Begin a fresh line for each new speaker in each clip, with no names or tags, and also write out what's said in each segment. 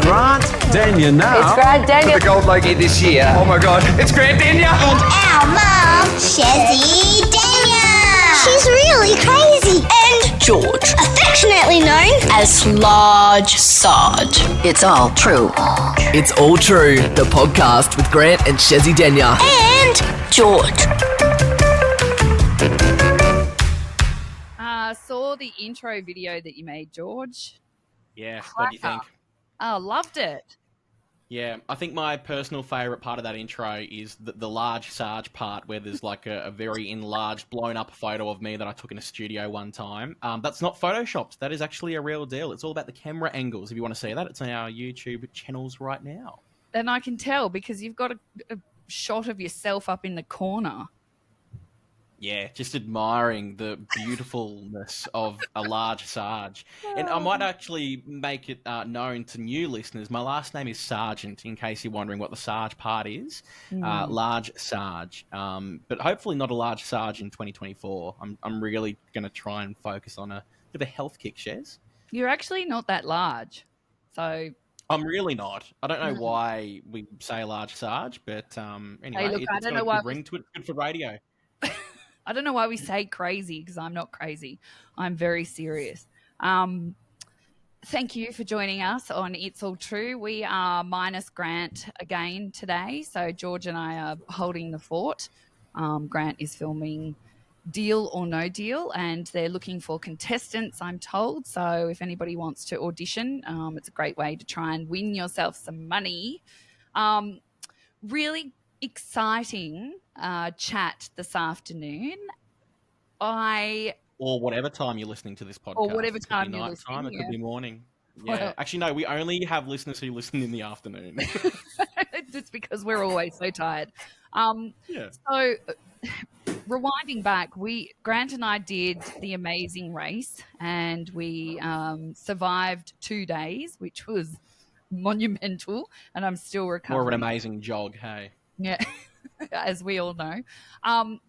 Grant Denyer now.
It's Grant Denyer.
The gold lady this year. Oh my God, it's Grant Denyer.
And our mum, Chezzi Denyer. She's really crazy. And George, affectionately known as Large Sarge.
It's all true.
It's All True, the podcast with Grant and Chezzi Denyer.
And George.
Saw the intro video that you made, George.
Yeah, what do you think?
Oh, loved it.
Yeah, I think my personal favourite part of that intro is the large Sarge part where there's like a very enlarged, blown up photo of me that I took in a studio one time. That's not photoshopped. That is actually a real deal. It's all about the camera angles. If you want to see that, it's on our YouTube channels right now.
And I can tell because you've got a shot of yourself up in the corner.
Yeah, just admiring the beautifulness of a large Sarge. And I might actually make it known to new listeners. My last name is Sargent, in case you're wondering what the Sarge part is. Large Sarge. But hopefully not a large Sarge in 2024. I'm really going to try and focus on a bit of a health kick, Shez.
You're actually not that large. So
I'm really not. I don't know why we say large Sarge, but anyway,
hey, look,
it's got a good ring to it. Good for radio.
I don't know why we say crazy because I'm not crazy. I'm very serious. Thank you for joining us on It's All True. We are minus Grant again today. So George and I are holding the fort. Grant is filming Deal or No Deal and they're looking for contestants, I'm told. So if anybody wants to audition, it's a great way to try and win yourself some money. Really exciting chat this afternoon.
Or whatever time you're listening to this podcast.
Or whatever
it
time
could be
you're
night
listening.
time, it could be morning. Yeah.
Well,
actually, no, we only have listeners who listen in the afternoon.
Just because we're always so tired.
Yeah.
So rewinding back, Grant and I did the amazing race and we survived 2 days, which was monumental, and I'm still recovering.
More of an amazing jog, hey.
Yeah, as we all know.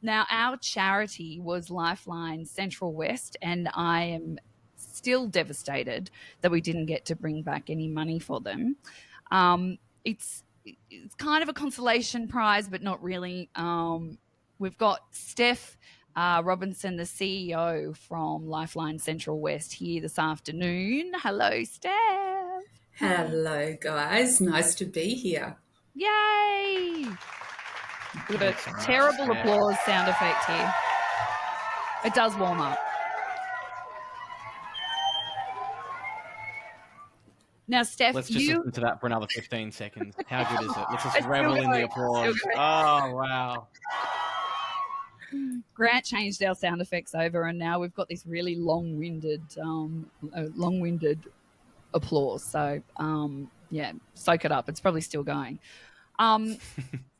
Now, our charity was Lifeline Central West, and I am still devastated that we didn't get to bring back any money for them. It's kind of a consolation prize, but not really. We've got Steph Robinson, the CEO from Lifeline Central West, here this afternoon. Hello, Steph.
Hello, guys. Nice to be here.
Yay! We've got a terrible applause sound effect here. It does warm up. Now, Steph,
let's just listen to that for another 15 seconds. How good is it? Let's just revel in the applause. Oh, wow.
Grant changed our sound effects over, and now we've got this really long-winded applause. So, yeah, soak it up. It's probably still going.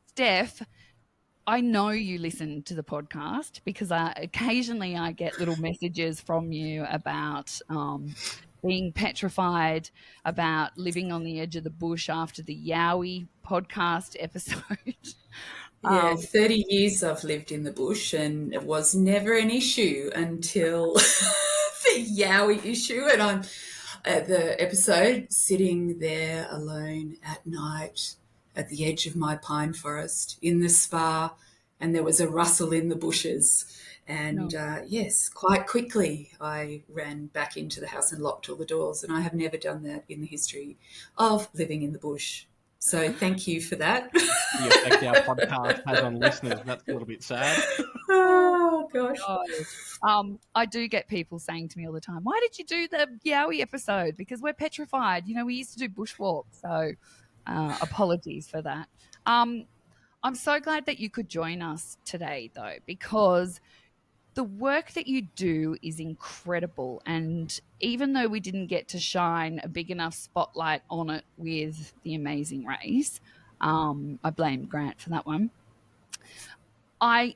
Steph, I know you listen to the podcast because occasionally I get little messages from you about being petrified, about living on the edge of the bush after the Yowie podcast episode.
Yeah, 30 years I've lived in the bush and it was never an issue until the Yowie issue. And I'm at the episode sitting there alone at night at the edge of my pine forest in the spa, and there was a rustle in the bushes. And yes, quite quickly I ran back into the house and locked all the doors, and I have never done that in the history of living in the bush. So thank you for that.
The effect our podcast has on listeners, that's a little bit sad.
Oh, gosh.
I do get people saying to me all the time, why did you do the Yowie episode? Because we're petrified. You know, we used to do bushwalk, so apologies for that. I'm so glad that you could join us today, though, because the work that you do is incredible. And even though we didn't get to shine a big enough spotlight on it with the amazing race, I blame Grant for that one. I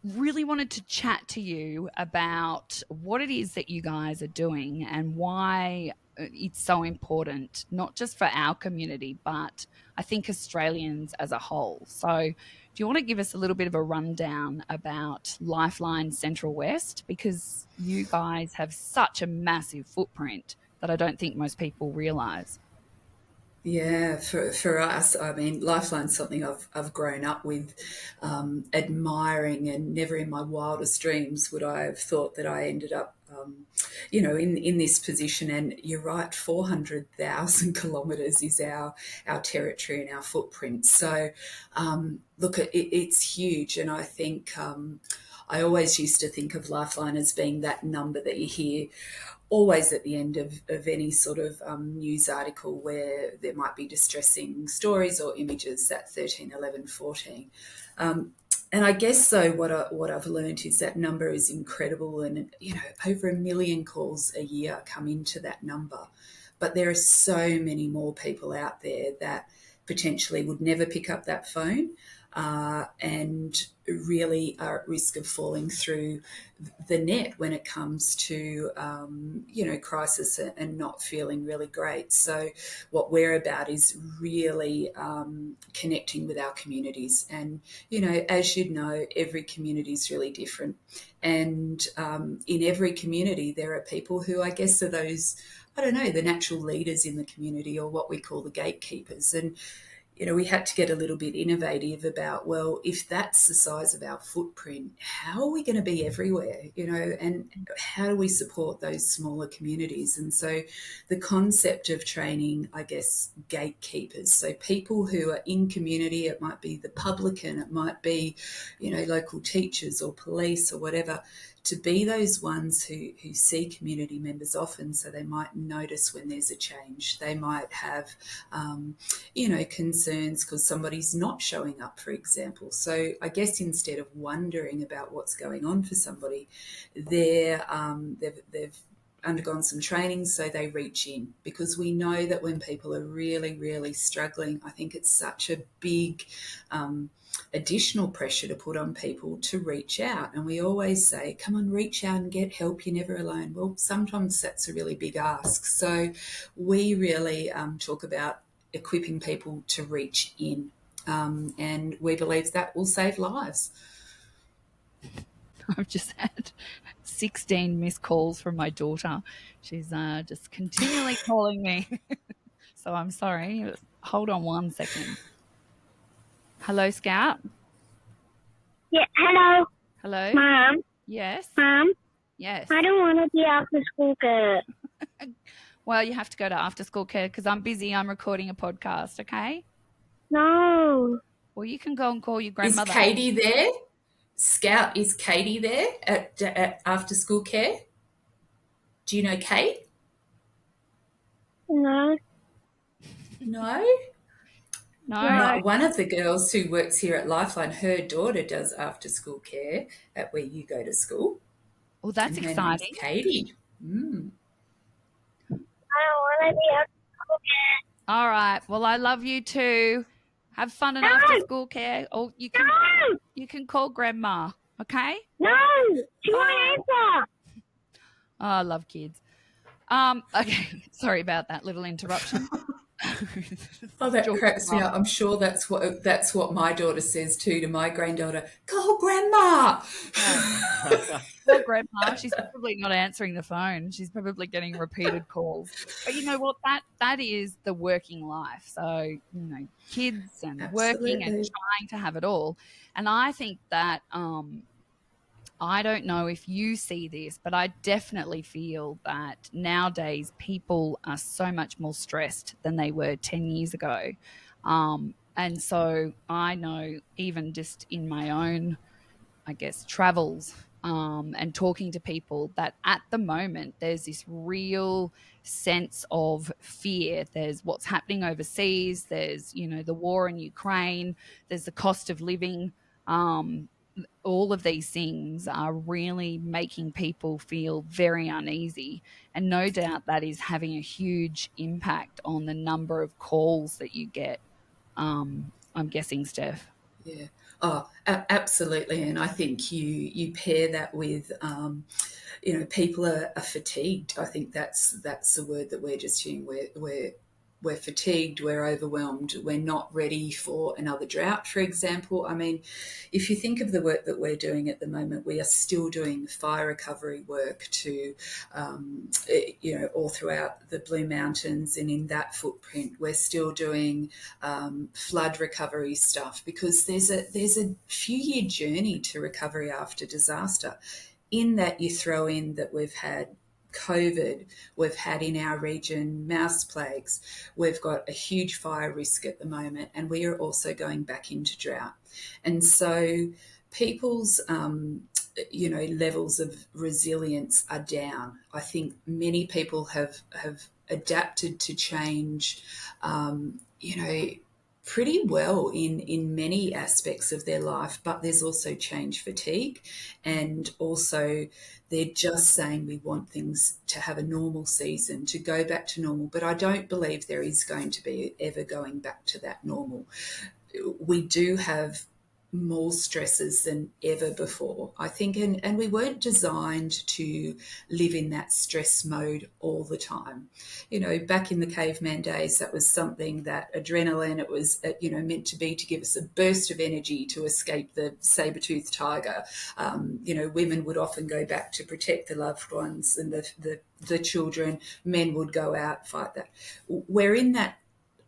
really wanted to chat to you about what it is that you guys are doing and why it's so important, not just for our community, but I think Australians as a whole. So do you want to give us a little bit of a rundown about Lifeline Central West? Because you guys have such a massive footprint that I don't think most people realise.
Yeah, for us, I mean, Lifeline's something I've grown up with, admiring, and never in my wildest dreams would I have thought that I ended up, in this position. And you're right, 400,000 kilometres is our territory and our footprint. So, look, it's huge, and I think. I always used to think of Lifeline as being that number that you hear always at the end of any sort of news article where there might be distressing stories or images, that 13, 11, 14. And I guess, though, what I've learned is that number is incredible, and, over 1 million calls a year come into that number. But there are so many more people out there that potentially would never pick up that phone, and really are at risk of falling through the net when it comes to, crisis and not feeling really great. So what we're about is really connecting with our communities. And, as you know, every community is really different. And in every community, there are people who I guess are those, I don't know, the natural leaders in the community, or what we call the gatekeepers. And we had to get a little bit innovative about, well, if that's the size of our footprint, how are we going to be everywhere, and how do we support those smaller communities? And so the concept of training, I guess, gatekeepers, so people who are in community, it might be the publican, it might be, local teachers or police or whatever, to be those ones who see community members often, so they might notice when there's a change. They might have, concerns because somebody's not showing up, for example. So I guess instead of wondering about what's going on for somebody, they've undergone some training, so they reach in, because we know that when people are really, really struggling, I think it's such a big additional pressure to put on people to reach out. And we always say, come on, reach out and get help, you're never alone. Well, sometimes that's a really big ask. So we really talk about equipping people to reach in, and we believe that will save lives.
I've just had 16 missed calls from my daughter. She's just continually calling me. So I'm sorry. Hold on 1 second. Hello, Scout.
Yeah, hello.
Hello.
Mom.
Yes.
Mom.
Yes.
I don't want to be after school girl.
Well, you have to go to after school care because I'm busy. I'm recording a podcast, okay?
No.
Well, you can go and call your grandmother.
Is Katie there? Scout, is Katie there at after school care? Do you know Kate?
No.
No?
No.
One of the girls who works here at Lifeline, her daughter does after school care at where you go to school.
Well, that's
and her
exciting.
name's Katie.
I don't want to be after school girl.
All right. Well, I love you too. Have fun in after school care. Or you can call grandma, okay?
No. She won't answer.
Oh, I love kids. Okay. Sorry about that little interruption.
Oh, that cracks me up. I'm sure that's what my daughter says too to my granddaughter. Call grandma.
Call grandma. She's probably not answering the phone. She's probably getting repeated calls. But you know what? That is the working life. So, kids and working and trying to have it all. And I think that I don't know if you see this, but I definitely feel that nowadays people are so much more stressed than they were 10 years ago. And so I know, even just in my own, I guess, travels and talking to people, that at the moment there's this real sense of fear. There's what's happening overseas. There's, the war in Ukraine. There's the cost of living. All of these things are really making people feel very uneasy. And no doubt that is having a huge impact on the number of calls that you get. I'm guessing, Steph.
Yeah. Oh, absolutely. And I think you pair that with, people are fatigued. I think that's the word that we're just hearing. We're we're fatigued, we're overwhelmed, we're not ready for another drought, for example. I mean, if you think of the work that we're doing at the moment, we are still doing fire recovery work to, all throughout the Blue Mountains, and in that footprint, we're still doing flood recovery stuff, because there's a few-year journey to recovery after disaster. In that, you throw in that we've had COVID, we've had in our region mouse plagues, we've got a huge fire risk at the moment, and we are also going back into drought. And so people's levels of resilience are down. I think many people have adapted to change, pretty well in many aspects of their life, but there's also change fatigue, and also they're just saying we want things to have a normal season, to go back to normal. But I don't believe there is going to be ever going back to that normal. We do have more stresses than ever before, I think, and we weren't designed to live in that stress mode all the time. Back in the caveman days, that was something, that adrenaline, it was meant to be to give us a burst of energy to escape the saber-toothed tiger. Women would often go back to protect the loved ones and the children. Men would go out, fight that. We're in that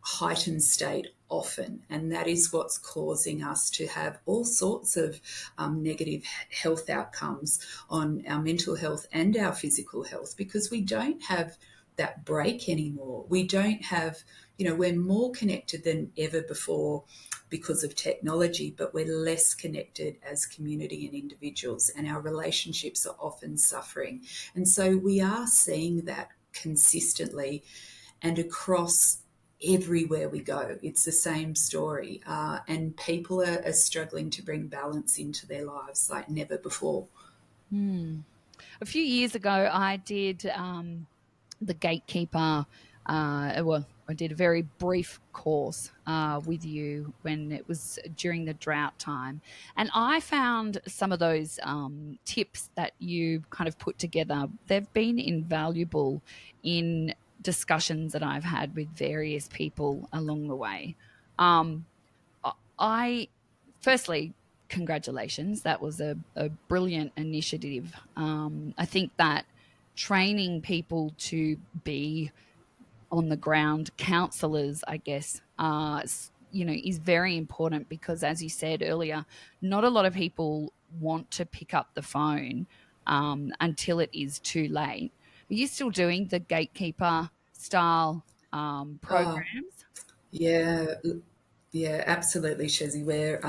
heightened state often, and that is what's causing us to have all sorts of negative health outcomes on our mental health and our physical health, because we don't have that break anymore. We don't have, we're more connected than ever before because of technology, but we're less connected as community and individuals, and our relationships are often suffering. And so we are seeing that consistently and across everywhere we go. It's the same story, and people are struggling to bring balance into their lives like never before.
A few years ago, I did the gatekeeper. I did a very brief course with you when it was during the drought time. And I found some of those tips that you kind of put together, they've been invaluable in discussions that I've had with various people along the way. Firstly, congratulations. That was a brilliant initiative. I think that training people to be on the ground counsellors, I guess, is very important, because, as you said earlier, not a lot of people want to pick up the phone until it is too late. Are you still doing the gatekeeper style programs?
Yeah, absolutely, Chezzi. Where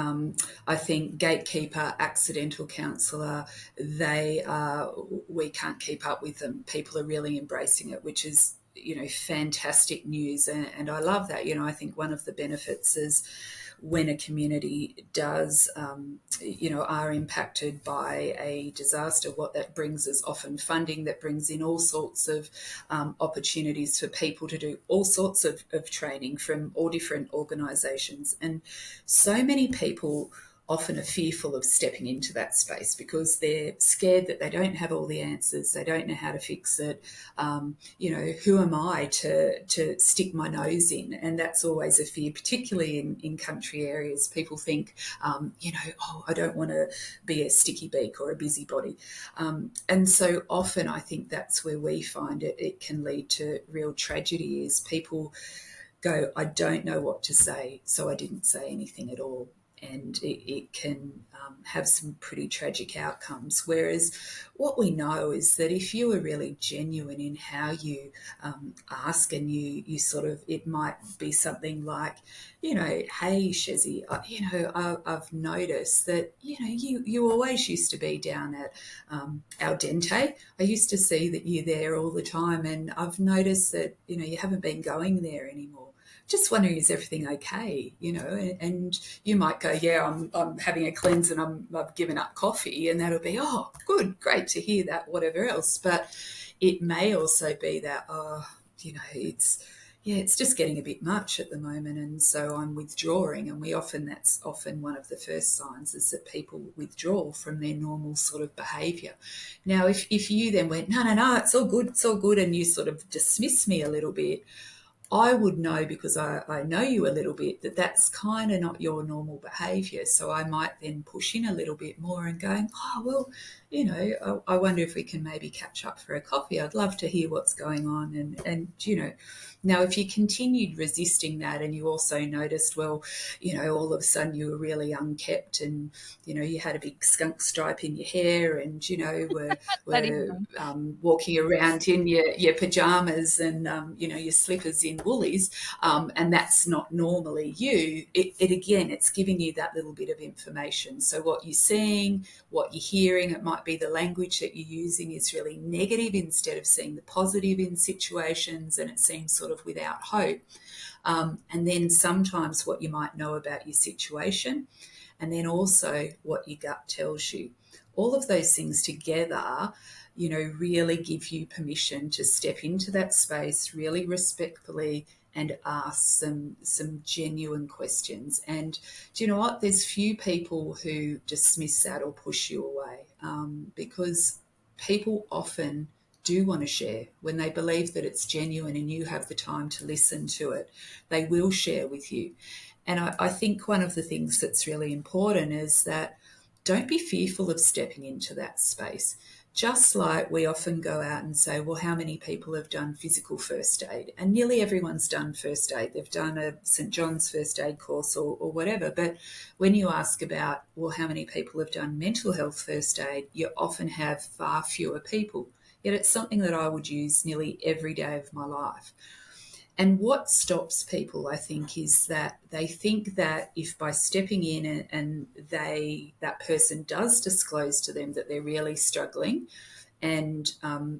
I think gatekeeper, accidental counsellor, we can't keep up with them. People are really embracing it, which is fantastic news, and I love that. I think one of the benefits is when a community does, are impacted by a disaster, what that brings is often funding that brings in all sorts of opportunities for people to do all sorts of training from all different organisations. And so many people often are fearful of stepping into that space because they're scared that they don't have all the answers, they don't know how to fix it. Who am I to stick my nose in? And that's always a fear, particularly in country areas. People think, I don't want to be a sticky beak or a busybody. And so often I think that's where we find it can lead to real tragedy, is people go, I don't know what to say, so I didn't say anything at all. And it can have some pretty tragic outcomes. Whereas what we know is that if you are really genuine in how you ask, and you sort of, it might be something like, hey, Chezzi, I've noticed that, you always used to be down at Al Dente. I used to see that you're there all the time, and I've noticed that, you haven't been going there anymore. Just wondering, is everything okay? And you might go, yeah, I'm having a cleanse and I've given up coffee, and that'll be, oh, good, great to hear that, whatever else. But it may also be that, it's just getting a bit much at the moment, and so I'm withdrawing. And that's often one of the first signs, is that people withdraw from their normal sort of behaviour. Now, if you then went, no, it's all good, and you sort of dismiss me a little bit, I would know, because I know you a little bit, that that's kind of not your normal behaviour. So I might then push in a little bit more and going, oh, well, I wonder if we can maybe catch up for a coffee. I'd love to hear what's going on. And now if you continued resisting that and you also noticed, well, all of a sudden you were really unkept and, you had a big skunk stripe in your hair and, were walking around in your pajamas and, your slippers in woolies, and that's not normally you, it's giving you that little bit of information. So what you're seeing, what you're hearing, it might be the language that you're using is really negative instead of seeing the positive in situations, and it seems sort of without hope. And then sometimes what you might know about your situation, and then also what your gut tells you. All of those things together, really give you permission to step into that space really respectfully and ask some genuine questions. And do you know what? There's few people who dismiss that or push you away, because people often do want to share. When they believe that it's genuine and you have the time to listen to it, they will share with you. And I think one of the things that's really important is that don't be fearful of stepping into that space. Just like we often go out and say, well, how many people have done physical first aid? And nearly everyone's done first aid. They've done a St. John's first aid course or whatever. But when you ask about, well, how many people have done mental health first aid, you often have far fewer people. Yet it's something that I would use nearly every day of my life. And what stops people, I think, is that they think that if by stepping in and that person does disclose to them that they're really struggling and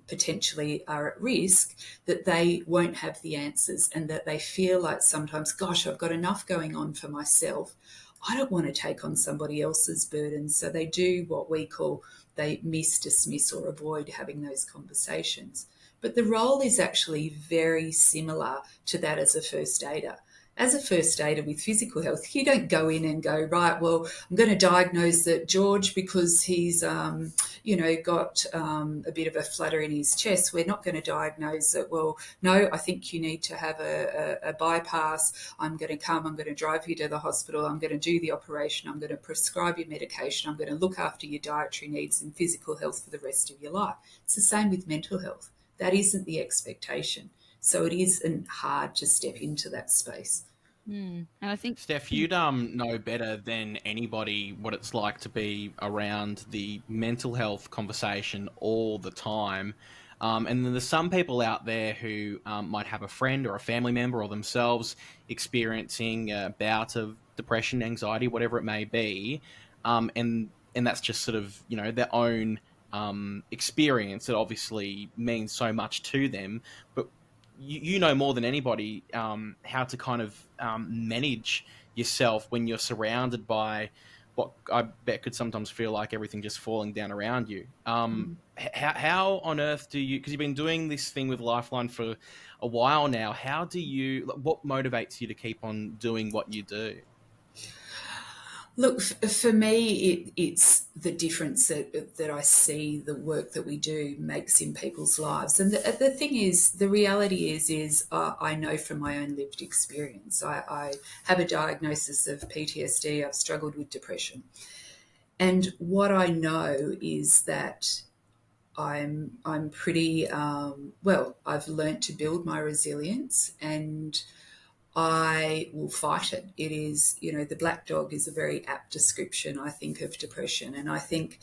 potentially are at risk, that they won't have the answers, and that they feel like sometimes, gosh, I've got enough going on for myself. I don't want to take on somebody else's burden. So they do what we call, they dismiss or avoid having those conversations. But the role is actually very similar to that as a first aider. As a first aider with physical health, you don't go in and go, right, well, I'm going to diagnose that George because he's, got a bit of a flutter in his chest. We're not going to diagnose that, well, no, I think you need to have a bypass. I'm going to drive you to the hospital. I'm going to do the operation. I'm going to prescribe your medication. I'm going to look after your dietary needs and physical health for the rest of your life. It's the same with mental health. That isn't the expectation. So it isn't hard to step into that space.
And I think,
Steph, you'd know better than anybody what it's like to be around the mental health conversation all the time. And then there's some people out there who might have a friend or a family member or themselves experiencing a bout of depression, anxiety, whatever it may be, and that's just sort of their own experience. It obviously means so much to them, but you know more than anybody how to kind of manage yourself when you're surrounded by what I bet could sometimes feel like everything just falling down around you. How on earth do you, because you've been doing this thing with Lifeline for a while now, what motivates you to keep on doing what you do?
Look, for me, it's the difference that I see the work that we do makes in people's lives. And the thing is, the reality is I know from my own lived experience. I have a diagnosis of PTSD. I've struggled with depression. And what I know is that I'm pretty, I've learnt to build my resilience, and I will fight it. It is, the black dog is a very apt description, I think, of depression. And I think,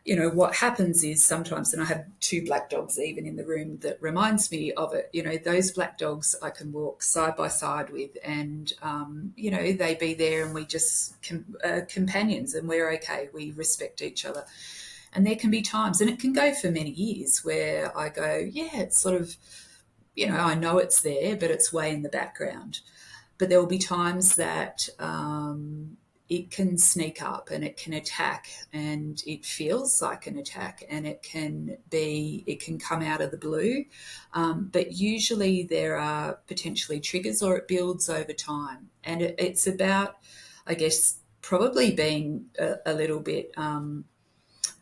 what happens is sometimes, and I have two black dogs even in the room that reminds me of it, those black dogs I can walk side by side with, and, they be there and we just companions, and we're okay. We respect each other. And there can be times, and it can go for many years, where I go, yeah, it's sort of, I know it's there, but it's way in the background. But there will be times that it can sneak up and it can attack, and it feels like an attack, and it can come out of the blue. But usually there are potentially triggers, or it builds over time. And it's about, I guess, probably being a little bit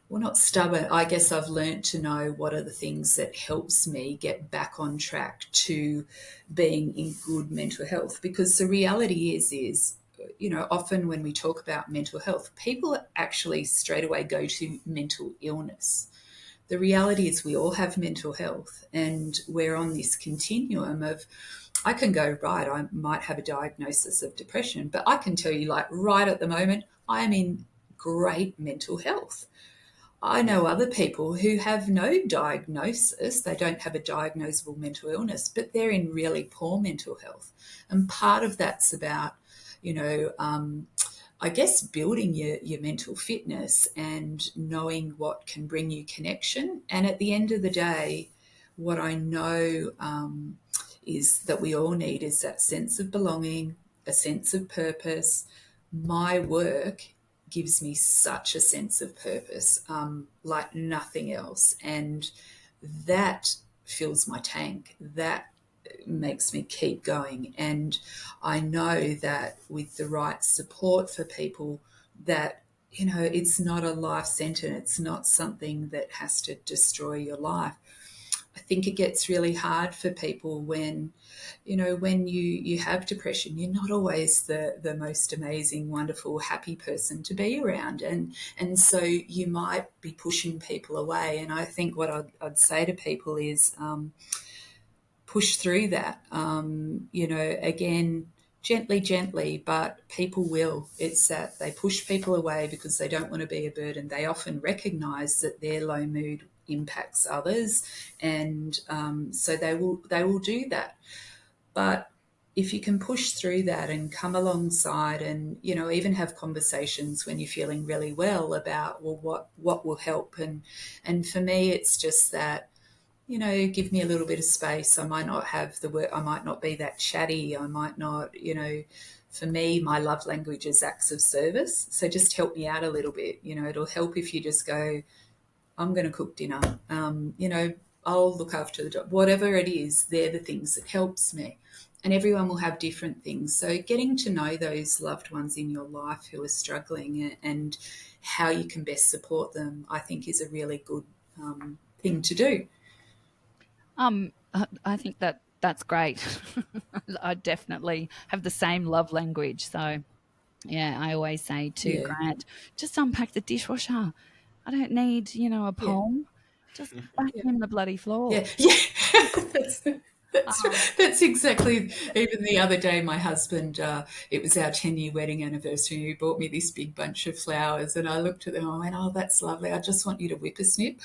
well, not stubborn. I guess I've learned to know what are the things that helps me get back on track to being in good mental health. Because the reality is, often when we talk about mental health, people actually straight away go to mental illness. The reality is we all have mental health, and we're on this continuum of, I can go, right, I might have a diagnosis of depression, but I can tell you, like, right at the moment, I am in great mental health. I know other people who have no diagnosis, they don't have a diagnosable mental illness, but they're in really poor mental health. And part of that's about, I guess, building your mental fitness and knowing what can bring you connection. And at the end of the day, what I know is that we all need is that sense of belonging, a sense of purpose. My work gives me such a sense of purpose, like nothing else. And that fills my tank. That makes me keep going. And I know that with the right support for people, that, it's not a life sentence. It's not something that has to destroy your life. I think it gets really hard for people when, when you have depression, you're not always the most amazing, wonderful, happy person to be around. And so you might be pushing people away. And I think what I'd say to people is push through that, again, gently, but people will. It's that they push people away because they don't want to be a burden. They often recognise that their low mood impacts others, and so they will do that. But if you can push through that and come alongside and, even have conversations when you're feeling really well about, well, what will help. And for me, it's just that, give me a little bit of space. I might not have the work. I might not be that chatty. I might not, for me, my love language is acts of service. So just help me out a little bit. It'll help if you just go, I'm going to cook dinner. I'll look after the dog. Whatever it is, they're the things that helps me. And everyone will have different things. So getting to know those loved ones in your life who are struggling and how you can best support them, I think is a really good thing to do.
I think that's great. I definitely have the same love language. So, yeah, I always say to Grant, just unpack the dishwasher. I don't need, a poem. Just vacuum the bloody floor.
Yeah. That's exactly. Even the other day, my husband, it was our 10-year wedding anniversary. He bought me this big bunch of flowers, and I looked at them. I went, "Oh, that's lovely. I just want you to whippersnip."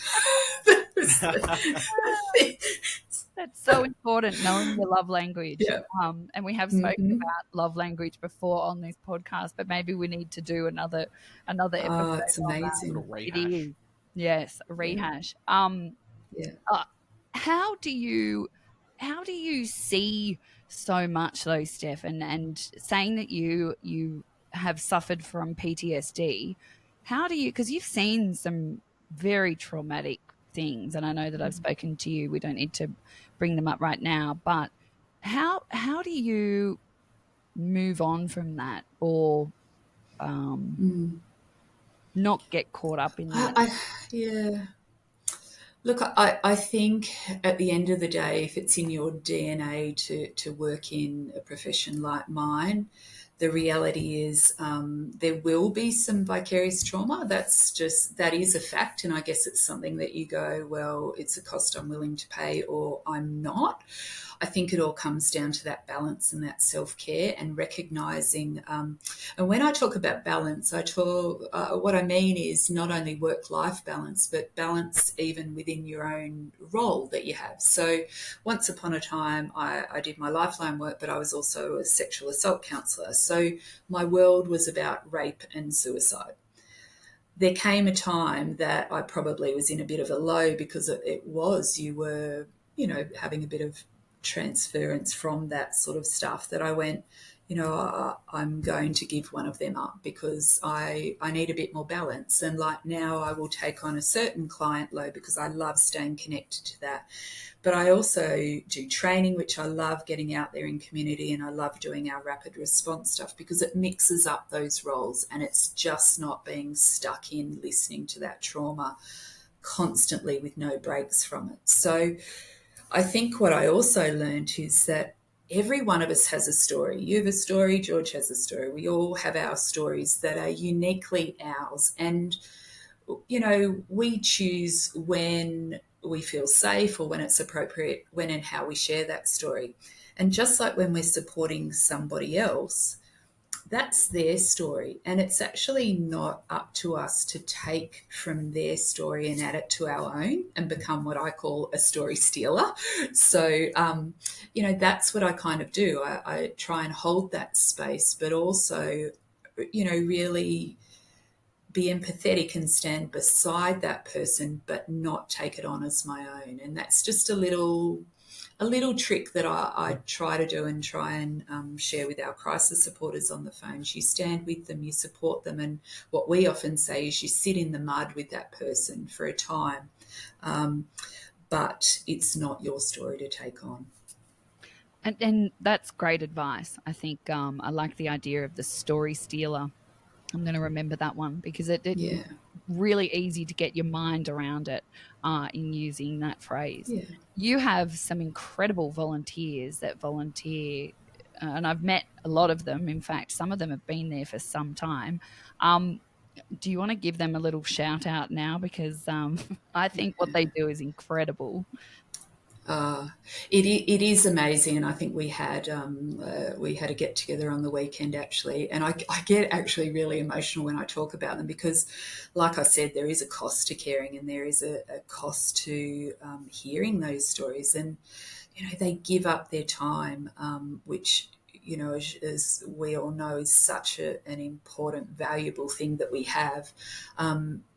That's so important, knowing your love language.
Yeah.
And we have spoken about love language before on this podcast, but maybe we need to do another episode.
Oh, it's amazing.
It is. Yes, a rehash.
Yeah.
How do you see so much though, Steph, and saying that you have suffered from PTSD? How do you, because you've seen some very traumatic things, and I know that I've spoken to you, we don't need to bring them up right now, but how do you move on from that, or not get caught up in that?
Look, I think at the end of the day, if it's in your DNA to work in a profession like mine, the reality is there will be some vicarious trauma. That is a fact. And I guess it's something that you go, well, it's a cost I'm willing to pay, or I'm not. I think it all comes down to that balance and that self-care and recognising. And when I talk about balance, what I mean is not only work-life balance, but balance even within your own role that you have. So once upon a time, I did my Lifeline work, but I was also a sexual assault counsellor. So my world was about rape and suicide. There came a time that I probably was in a bit of a low because you were, having a bit of transference from that sort of stuff, that I went, I'm going to give one of them up because I need a bit more balance. And like now I will take on a certain client load because I love staying connected to that. But I also do training, which I love getting out there in community, and I love doing our rapid response stuff because it mixes up those roles and it's just not being stuck in listening to that trauma constantly with no breaks from it. So I think what I also learned is that every one of us has a story. You have a story, George has a story. We all have our stories that are uniquely ours. And, we choose when we feel safe or when it's appropriate, when and how we share that story. And just like when we're supporting somebody else, that's their story, and it's actually not up to us to take from their story and add it to our own and become what I call a story stealer. So that's what I kind of do. I try and hold that space, but also really be empathetic and stand beside that person, but not take it on as my own. And that's just a little trick that I try to do and try and share with our crisis supporters on the phone. You stand with them, you support them, and what we often say is you sit in the mud with that person for a time, but it's not your story to take on.
And that's great advice. I think I like the idea of the story stealer. I'm going to remember that one because it really easy to get your mind around it in using that phrase.
Yeah.
You have some incredible volunteers that volunteer, and I've met a lot of them. In fact, some of them have been there for some time. Do you want to give them a little shout out now? Because I think what they do is incredible.
It is amazing, and I think we had a get together on the weekend actually, and I get actually really emotional when I talk about them because, like I said, there is a cost to caring and there is a cost to hearing those stories, and they give up their time, which as we all know is such an important, valuable thing that we have,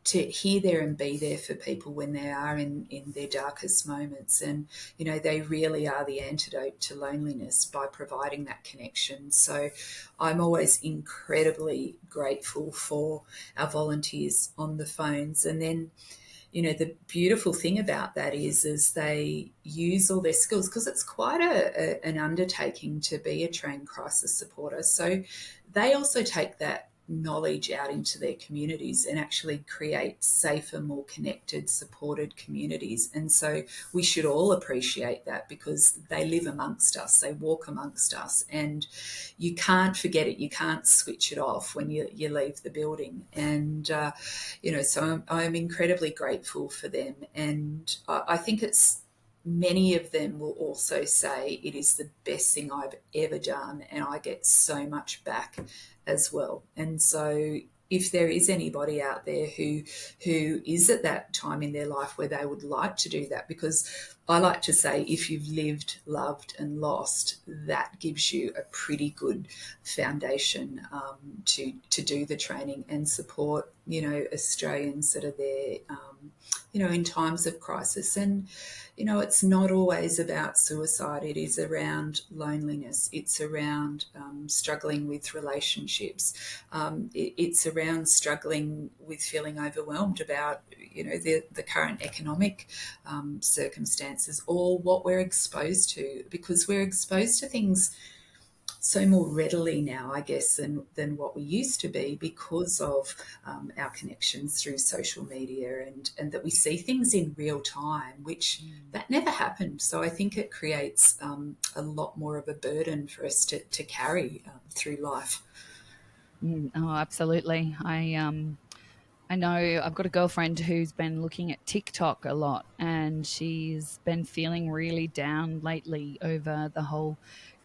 to hear there and be there for people when they are in their darkest moments. And, they really are the antidote to loneliness by providing that connection. So I'm always incredibly grateful for our volunteers on the phones. And then, the beautiful thing about that is they use all their skills because it's quite an undertaking to be a trained crisis supporter. So they also take that knowledge out into their communities and actually create safer, more connected, supported communities. And so we should all appreciate that because they live amongst us, they walk amongst us, and you can't forget it. You can't switch it off when you leave the building. And, so I'm incredibly grateful for them. And I think many of them will also say it is the best thing I've ever done, and I get so much back as well. And so if there is anybody out there who is at that time in their life where they would like to do that, because I like to say if you've lived, loved and lost, that gives you a pretty good foundation to do the training and support, Australians that are there, in times of crisis. And, it's not always about suicide. It is around loneliness. It's around struggling with relationships. It's around struggling with feeling overwhelmed about, the current economic circumstances or what we're exposed to, because we're exposed to things so more readily now, I guess, than what we used to be because of our connections through social media and that we see things in real time, which that never happened. So I think it creates a lot more of a burden for us to carry through life.
Oh, absolutely. I know I've got a girlfriend who's been looking at TikTok a lot, and she's been feeling really down lately over the whole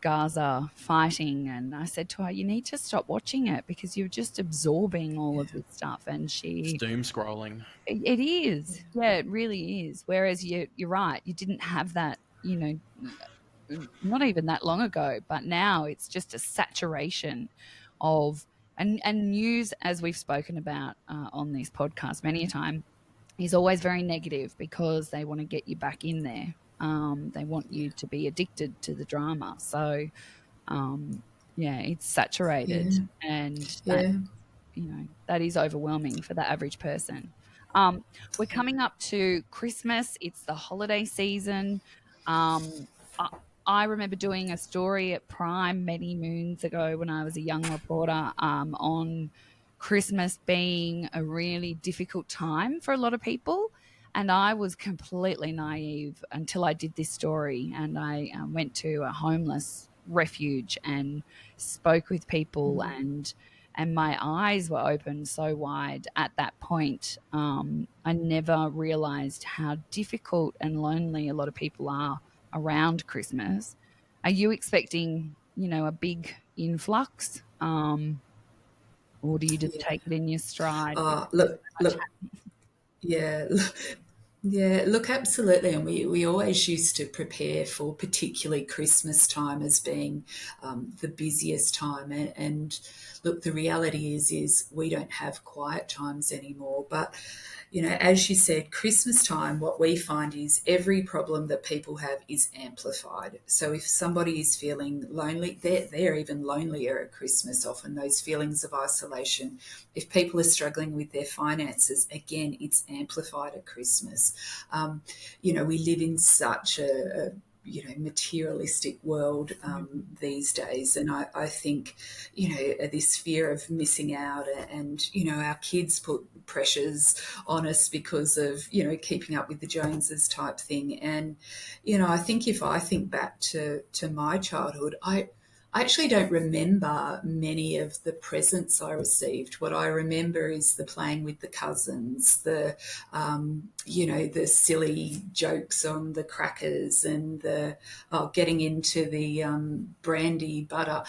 Gaza fighting. And I said to her, you need to stop watching it because you're just absorbing all of this stuff. And
It's doom scrolling.
It is. Yeah, it really is. Whereas you're right. You didn't have that, not even that long ago, but now it's just a saturation of and news, as we've spoken about on this podcast many a time, is always very negative because they want to get you back in there. They want you to be addicted to the drama. So, it's saturated, and that, that is overwhelming for the average person. We're coming up to Christmas. It's the holiday season. I remember doing a story at Prime many moons ago when I was a young reporter on Christmas being a really difficult time for a lot of people. And I was completely naive until I did this story, and I went to a homeless refuge and spoke with people, and my eyes were opened so wide at that point. I never realized how difficult and lonely a lot of people are around Christmas. Are you expecting, a big influx, or do you just take it in your stride?
Look, yeah, yeah, look, absolutely. And we always used to prepare for particularly Christmas time as being the busiest time. And look, the reality is we don't have quiet times anymore. But, as you said, Christmas time, what we find is every problem that people have is amplified. So if somebody is feeling lonely, they're even lonelier at Christmas, often those feelings of isolation. If people are struggling with their finances, again, it's amplified at Christmas. We live in such a materialistic world these days. And I think, this fear of missing out, and, our kids put pressures on us because of, keeping up with the Joneses type thing. And, I think if I think back to my childhood, I actually don't remember many of the presents I received. What I remember is the playing with the cousins, the silly jokes on the crackers, and the getting into the brandy butter.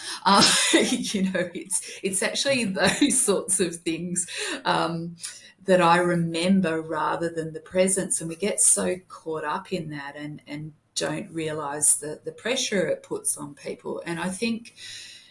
It's actually those sorts of things that I remember rather than the presents. And we get so caught up in that and don't realise the pressure it puts on people. And I think,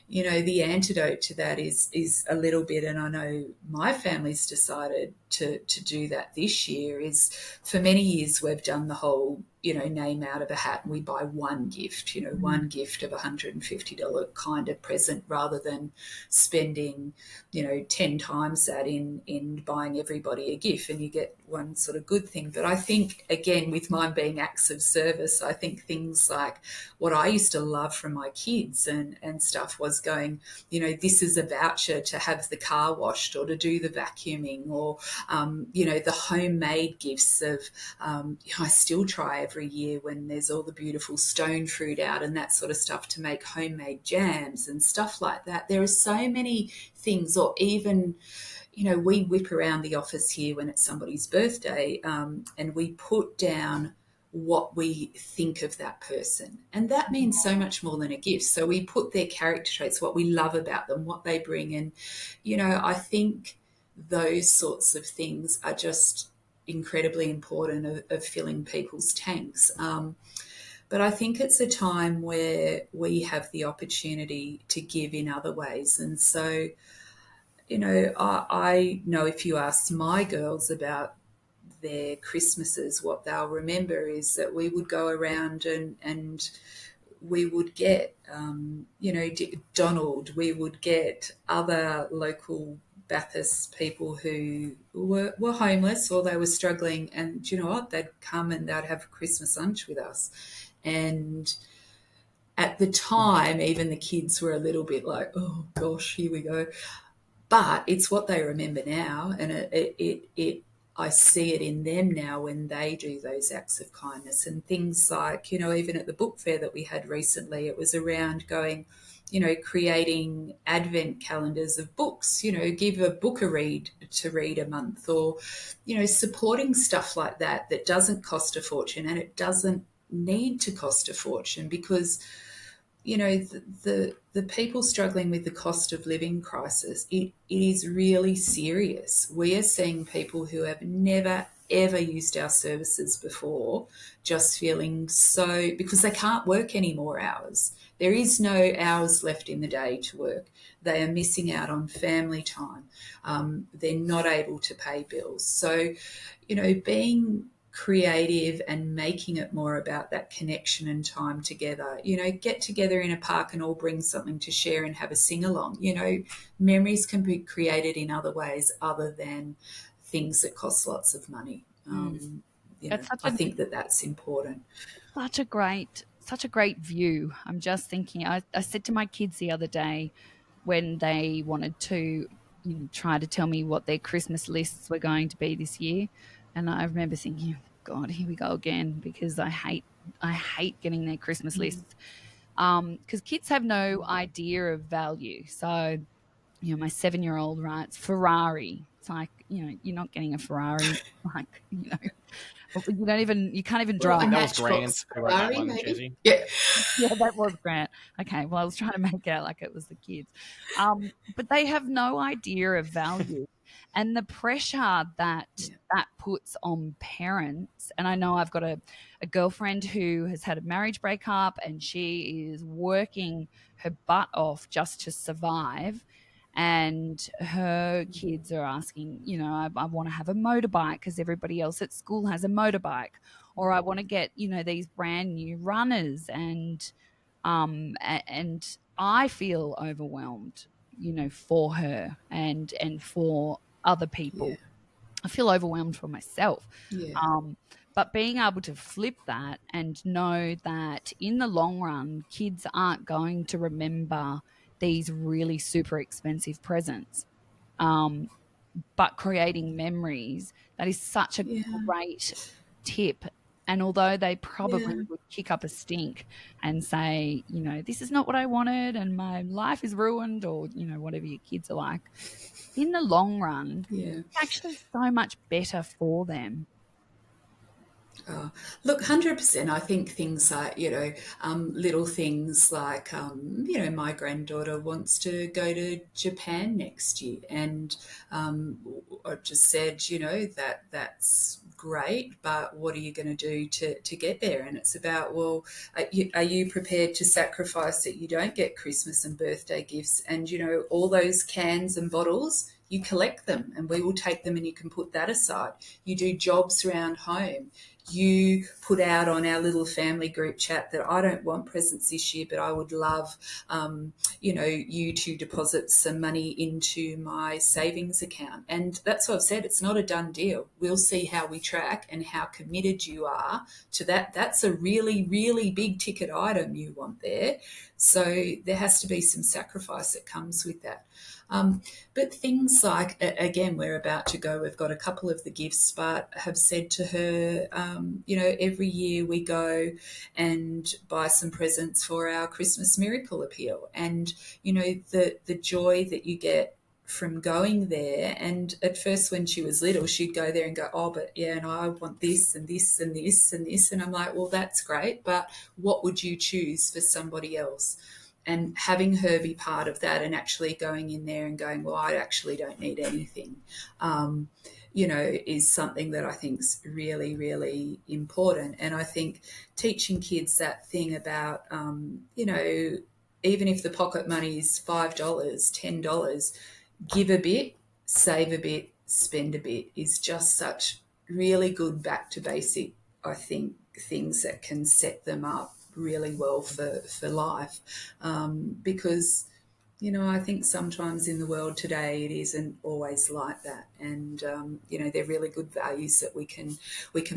the antidote to that is a little bit, and I know my family's decided to do that this year, is for many years we've done the whole, name out of a hat and we buy one gift, one gift of $150 kind of present, rather than spending, 10 times that in buying everybody a gift, and you get one sort of good thing. But I think, again, with mine being acts of service, I think things like what I used to love from my kids and stuff was going, this is a voucher to have the car washed or to do the vacuuming, or, the homemade gifts of, I still try every year when there's all the beautiful stone fruit out and that sort of stuff to make homemade jams and stuff like that. There are so many things, or even, we whip around the office here when it's somebody's birthday, and we put down what we think of that person. And that means so much more than a gift. So we put their character traits, what we love about them, what they bring. And, I think those sorts of things are just incredibly important of filling people's tanks. But I think it's a time where we have the opportunity to give in other ways. And so, I know if you ask my girls about their Christmases, what they'll remember is that we would go around and we would get, Donald, we would get other local Bathurst people who were homeless or they were struggling, and do you know what? They'd come and they'd have Christmas lunch with us. And at the time, even the kids were a little bit like, oh gosh, here we go. But it's what they remember now, and I see it in them now when they do those acts of kindness. And things like, even at the book fair that we had recently, it was around going, creating advent calendars of books, give a book a read to read a month, or, supporting stuff like that doesn't cost a fortune, and it doesn't need to cost a fortune, because, the people struggling with the cost of living crisis, it is really serious. We are seeing people who have never, ever used our services before just feeling so, because they can't work any more hours. There is no hours left in the day to work. They are missing out on family time. They're not able to pay bills. So, being creative and making it more about that connection and time together. You know, get together in a park and all bring something to share and have a sing-along. You know, memories can be created in other ways other than things that cost lots of money. You know, I think that's important.
Such a great view. I'm just thinking, I said to my kids the other day when they wanted to try to tell me what their Christmas lists were going to be this year, and I remember thinking, God, here we go again, because I hate getting their Christmas lists, because kids have no idea of value. So, you know, my 7-year-old writes Ferrari. It's like, you know, you're not getting a Ferrari, like, you know, you can't even drive.
I think that was Grant who wrote that one, Chezzi.
Yeah.
Yeah, that was Grant. Okay, well, I was trying to make out like it was the kids. But they have no idea of value and the pressure that puts on parents. And I know I've got a girlfriend who has had a marriage breakup and she is working her butt off just to survive. And her kids are asking, you know, I want to have a motorbike because everybody else at school has a motorbike, or I want to get, you know, these brand new runners, and I feel overwhelmed, you know, for her and for other people. I feel overwhelmed for myself. But being able to flip that and know that in the long run, kids aren't going to remember these really super expensive presents, but creating memories, that is such a great tip. And although they probably would kick up a stink and say, you know, this is not what I wanted and my life is ruined, or, you know, whatever your kids are like, in the long run, it's actually so much better for them.
Look, 100%. I think things like, you know, little things like, you know, my granddaughter wants to go to Japan next year. And I just said, you know, that's great, but what are you going to do to get there? And it's about, well, are you prepared to sacrifice that you don't get Christmas and birthday gifts? And, you know, all those cans and bottles, you collect them and we will take them and you can put that aside. You do jobs around home. You put out on our little family group chat that I don't want presents this year, but I would love, you know, you to deposit some money into my savings account. And that's what I've said. It's not a done deal. We'll see how we track and how committed you are to that. That's a really, really big ticket item you want there. So there has to be some sacrifice that comes with that. But things like, again, we're about to go, we've got a couple of the gifts, but have said to her, you know, every year we go and buy some presents for our Christmas Miracle Appeal. And, you know, the joy that you get from going there. And at first when she was little, she'd go there and go, oh, but yeah, and I want this and this and this and this. And I'm like, well, that's great, but what would you choose for somebody else? And having her be part of that and actually going in there and going, well, I actually don't need anything, you know, is something that I think is really, really important. And I think teaching kids that thing about, you know, even if the pocket money is $5, $10, give a bit, save a bit, spend a bit is just such really good back to basic, I think, things that can set them up really well for life, because, you know, I think sometimes in the world today it isn't always like that, and you know, they're really good values that we can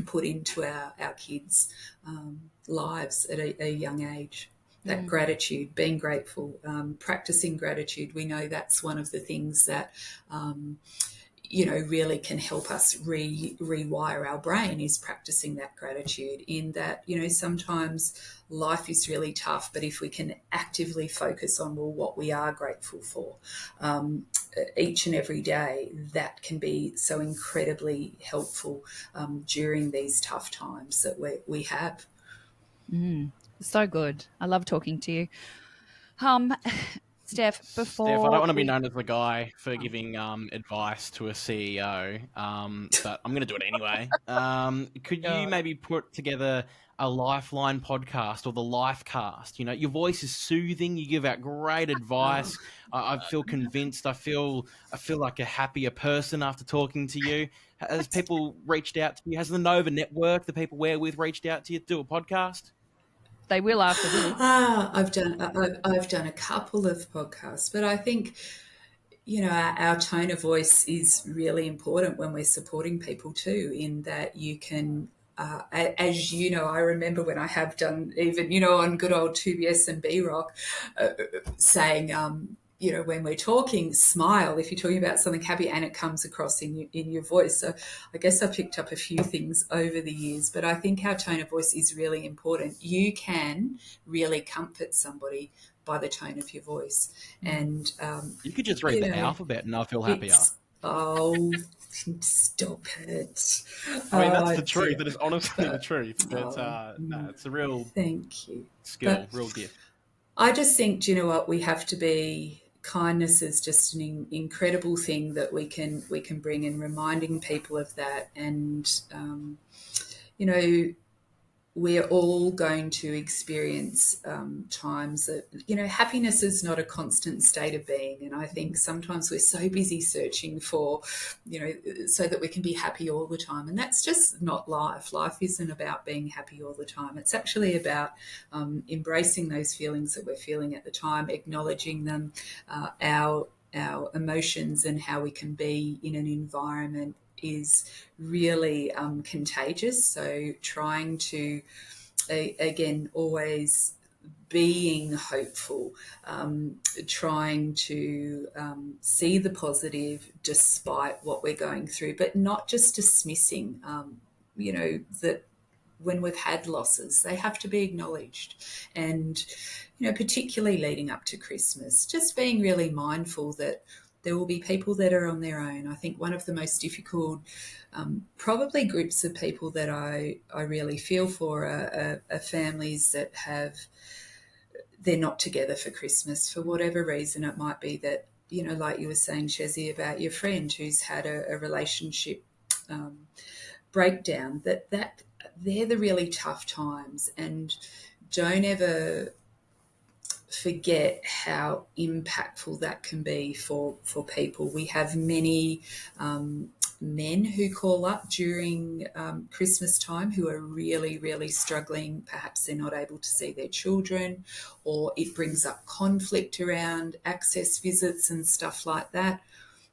put into our kids' lives at a young age. That gratitude, being grateful, practicing gratitude, we know that's one of the things that you know, really can help us rewire our brain, is practicing that gratitude, in that, you know, sometimes life is really tough, but if we can actively focus on, well, what we are grateful for each and every day, that can be so incredibly helpful during these tough times that we have.
So good. I love talking to you. Steph,
Steph, I don't want to be known as the guy for giving advice to a CEO, but I'm going to do it anyway. Could you maybe put together a Lifeline podcast or the Lifecast? You know, your voice is soothing. You give out great advice. I feel convinced. I feel like a happier person after talking to you. Has people reached out to you? Has the Nova Network, the people we're with, reached out to you to do a podcast?
They will after this.
I've done a couple of podcasts, but I think, our tone of voice is really important when we're supporting people too, in that you can, as you know, I remember when I have done even, on good old 2BS and B-Rock, saying, when we're talking, smile if you're talking about something happy and it comes across in your voice. So I guess I picked up a few things over the years, but I think our tone of voice is really important. You can really comfort somebody by the tone of your voice. And
you could just read the alphabet and I feel happier.
Oh, stop it.
I mean, that's the truth. That is honestly the truth. But no, it's a real
thank you
skill, real gift.
I just think, do you know what, we have to be, kindness is just an incredible thing that we can bring, and reminding people of that. And, we're all going to experience times that, happiness is not a constant state of being. And I think sometimes we're so busy searching for, so that we can be happy all the time. And that's just not life. Life isn't about being happy all the time. It's actually about embracing those feelings that we're feeling at the time, acknowledging them, our emotions, and how we can be in an environment is really contagious. So trying to, again, always being hopeful, trying to see the positive despite what we're going through, but not just dismissing, that when we've had losses, they have to be acknowledged. And, particularly leading up to Christmas, just being really mindful that there will be people that are on their own. I think one of the most difficult, probably groups of people that I really feel for are families that they're not together for Christmas for whatever reason. It might be that, like you were saying, Chezzi, about your friend who's had a relationship breakdown, that they're the really tough times. And don't ever forget how impactful that can be for people. We have many men who call up during Christmas time who are really, really struggling. Perhaps they're not able to see their children, or it brings up conflict around access visits and stuff like that.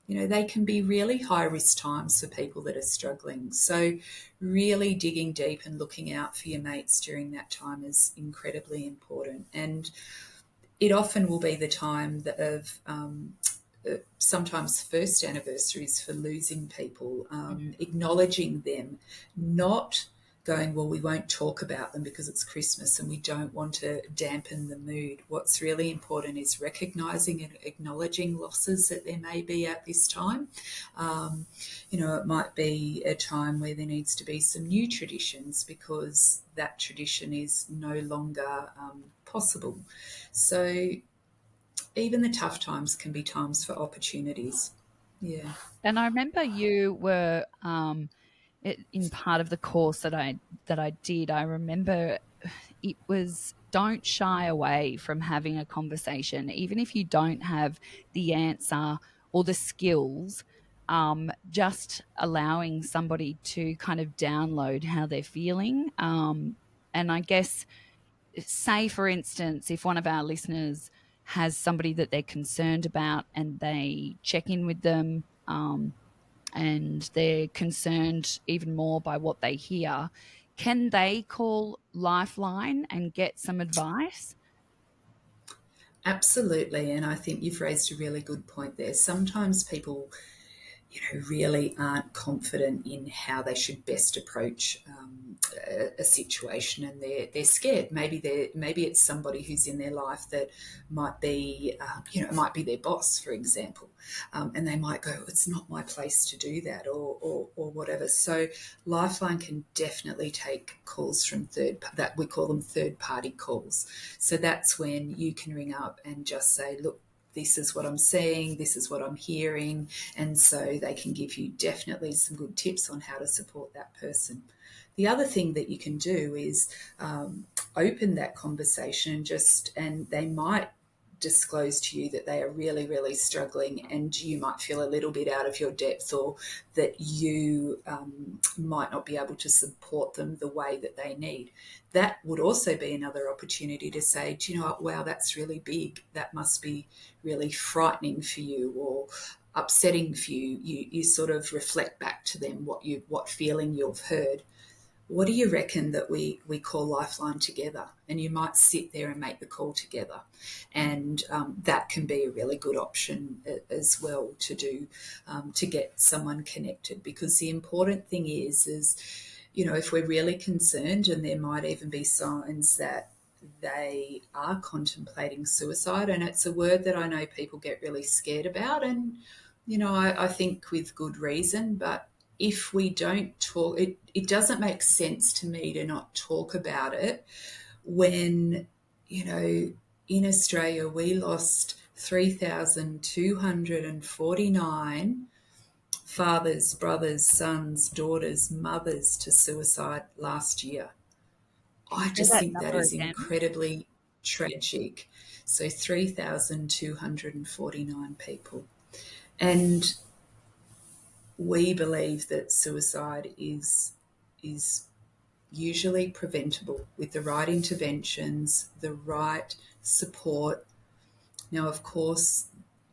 They can be really high-risk times for people that are struggling. So really digging deep and looking out for your mates during that time is incredibly important. And it often will be the time of sometimes first anniversaries for losing people, acknowledging them, not going, well, we won't talk about them because it's Christmas and we don't want to dampen the mood. What's really important is recognising and acknowledging losses that there may be at this time. It might be a time where there needs to be some new traditions because that tradition is no longer possible. So even the tough times can be times for opportunities. Yeah.
And I remember you were in part of the course that I did. I remember it was, don't shy away from having a conversation, even if you don't have the answer or the skills. Just allowing somebody to kind of download how they're feeling. And I guess, say, for instance, if one of our listeners has somebody that they're concerned about and they check in with them and they're concerned even more by what they hear, can they call Lifeline and get some advice?
Absolutely. And I think you've raised a really good point there. Sometimes people, really aren't confident in how they should best approach a situation, and they're scared. Maybe it's somebody who's in their life that might be, it might be their boss, for example, and they might go, it's not my place to do that, or whatever. So Lifeline can definitely take calls from that we call them third-party calls. So that's when you can ring up and just say, look, this is what I'm seeing, this is what I'm hearing, and so they can give you definitely some good tips on how to support that person. The other thing that you can do is open that conversation and they might disclose to you that they are really, really struggling, and you might feel a little bit out of your depth, or that you might not be able to support them the way that they need. That would also be another opportunity to say, do you know what, wow, that's really big. That must be really frightening for you or upsetting for you. You sort of reflect back to them what feeling you've heard. What do you reckon that we call Lifeline together? And you might sit there and make the call together. And that can be a really good option as well to do, to get someone connected. Because the important thing is, you know, if we're really concerned, and there might even be signs that they are contemplating suicide, and it's a word that I know people get really scared about, and, you know, I think with good reason, but if we don't talk, it doesn't make sense to me to not talk about it when, you know, in Australia we lost 3,249 fathers, brothers, sons, daughters, mothers to suicide last year. I just think that is incredibly tragic. So 3,249 people. And we believe that suicide is usually preventable with the right interventions, the right support. Now, of course,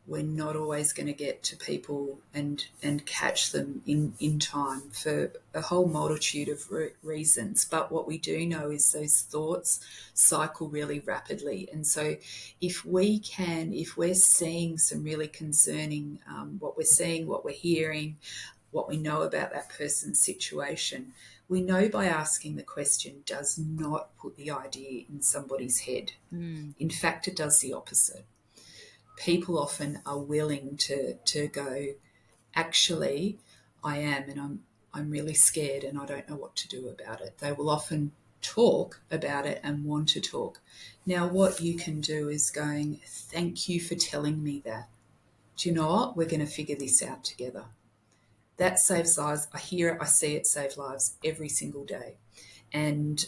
we're not always going to get to people and catch them in time for a whole multitude of reasons. But what we do know is those thoughts cycle really rapidly. And so if we're seeing some really concerning, what we're seeing, what we're hearing, what we know about that person's situation, we know by asking the question does not put the idea in somebody's head. In fact, it does the opposite. People often are willing to go, actually, I am, and I'm really scared and I don't know what to do about it. They will often talk about it and want to talk. Now, what you can do is going, thank you for telling me that. Do you know what? We're going to figure this out together. That saves lives. I hear it, I see it save lives every single day. And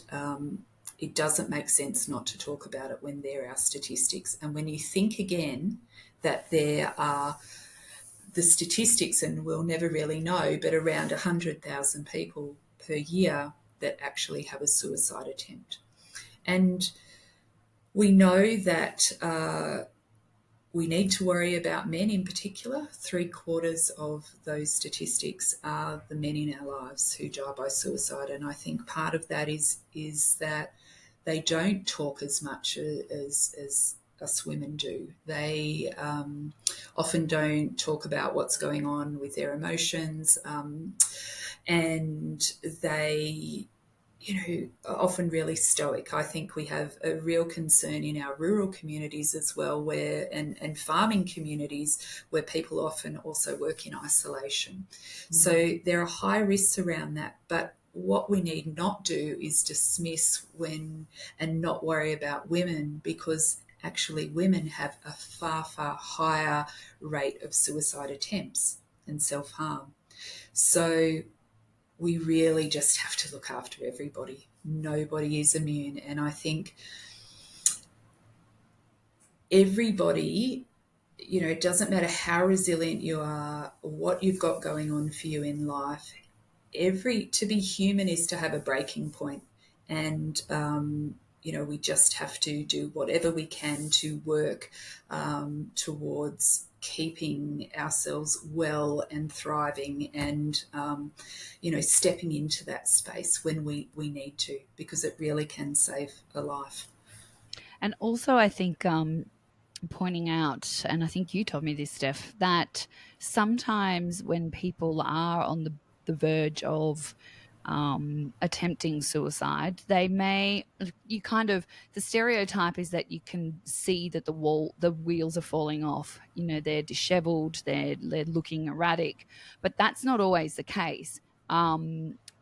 it doesn't make sense not to talk about it when there are statistics. And when you think again that there are the statistics, and we'll never really know, but around 100,000 people per year that actually have a suicide attempt. And we know that we need to worry about men in particular. 3/4 of those statistics are the men in our lives who die by suicide. And I think part of that is that they don't talk as much as us women do. They often don't talk about what's going on with their emotions, and they, you know, are often really stoic. I think we have a real concern in our rural communities as well, where and farming communities where people often also work in isolation. So there are high risks around that, but what we need not do is dismiss and not worry about women, because actually women have a far, far higher rate of suicide attempts and self-harm. So we really just have to look after everybody. Nobody is immune. And I think everybody, you know, it doesn't matter how resilient you are or what you've got going on for you in life, to be human is to have a breaking point. And, you know, we just have to do whatever we can to work towards keeping ourselves well and thriving and, you know, stepping into that space when we need to, because it really can save a life.
And also I think pointing out, and I think you told me this, Steph, that sometimes when people are on the verge of attempting suicide, the stereotype is that you can see that the wheels are falling off. You know, they're disheveled, they're looking erratic, but that's not always the case.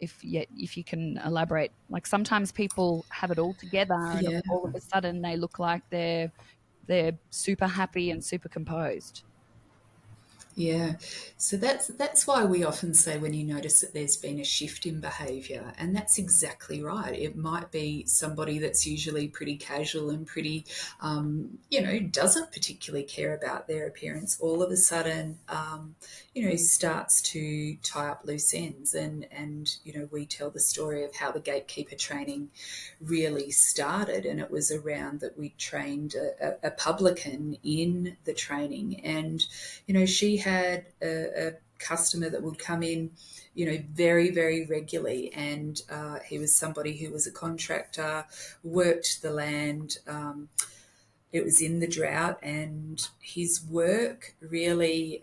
If you can elaborate, like sometimes people have it all together and all of a sudden they look like they're super happy and super composed.
Yeah, so that's why we often say when you notice that there's been a shift in behaviour, and that's exactly right. It might be somebody that's usually pretty casual and pretty, doesn't particularly care about their appearance. All of a sudden, starts to tie up loose ends, and we tell the story of how the gatekeeper training really started, and it was around that we trained a publican in the training, and she had a customer that would come in, very, very regularly. And he was somebody who was a contractor, worked the land. It was in the drought, and his work really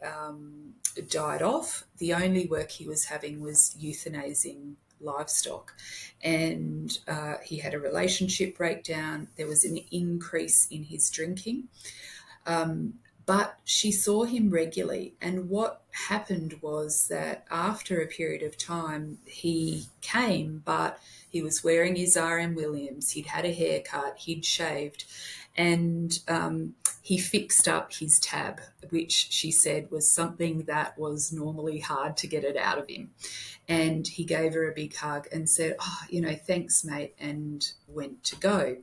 died off. The only work he was having was euthanizing livestock, and he had a relationship breakdown. There was an increase in his drinking. But she saw him regularly, and what happened was that after a period of time, he came, but he was wearing his RM Williams, he'd had a haircut, he'd shaved, and he fixed up his tab, which she said was something that was normally hard to get it out of him. And he gave her a big hug and said, thanks, mate, and went to go.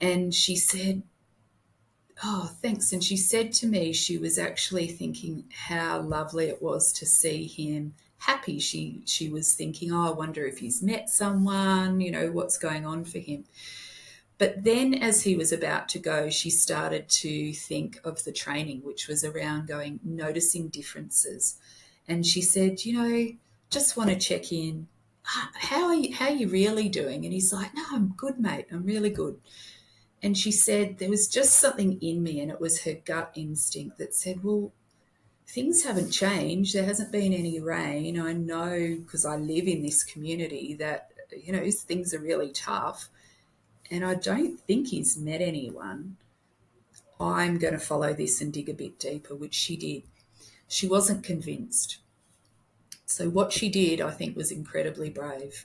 And she said, oh, thanks. And she said to me she was actually thinking how lovely it was to see him happy. She was thinking, I wonder if he's met someone, what's going on for him. But then as he was about to go, she started to think of the training, which was around noticing differences. And she said, just want to check in. How are you really doing? And he's like, no, I'm good, mate. I'm really good. And she said there was just something in me, and it was her gut instinct that said, well, things haven't changed. There hasn't been any rain. I know because I live in this community that, things are really tough. And I don't think he's met anyone. I'm going to follow this and dig a bit deeper, which she did. She wasn't convinced. So what she did, I think, was incredibly brave.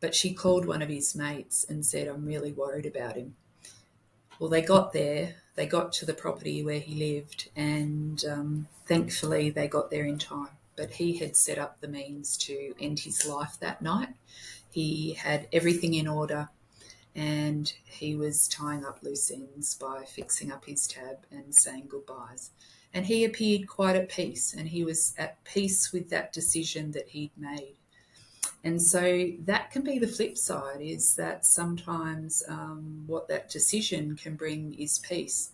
But she called one of his mates and said, I'm really worried about him. Well, they got there, they got to the property where he lived, and thankfully they got there in time. But he had set up the means to end his life that night. He had everything in order, and he was tying up loose ends by fixing up his tab and saying goodbyes. And he appeared quite at peace, and he was at peace with that decision that he'd made. And so that can be the flip side, is that sometimes what that decision can bring is peace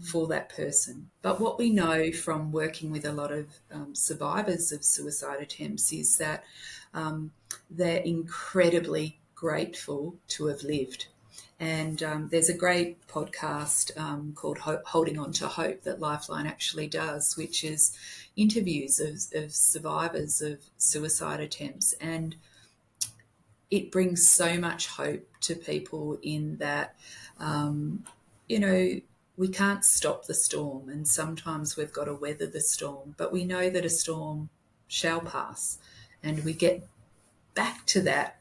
for that person. But what we know from working with a lot of survivors of suicide attempts is that they're incredibly grateful to have lived. And there's a great podcast called Holding On to Hope that Lifeline actually does, which is interviews of survivors of suicide attempts. And it brings so much hope to people in that, we can't stop the storm, and sometimes we've got to weather the storm, but we know that a storm shall pass, and we get back to that,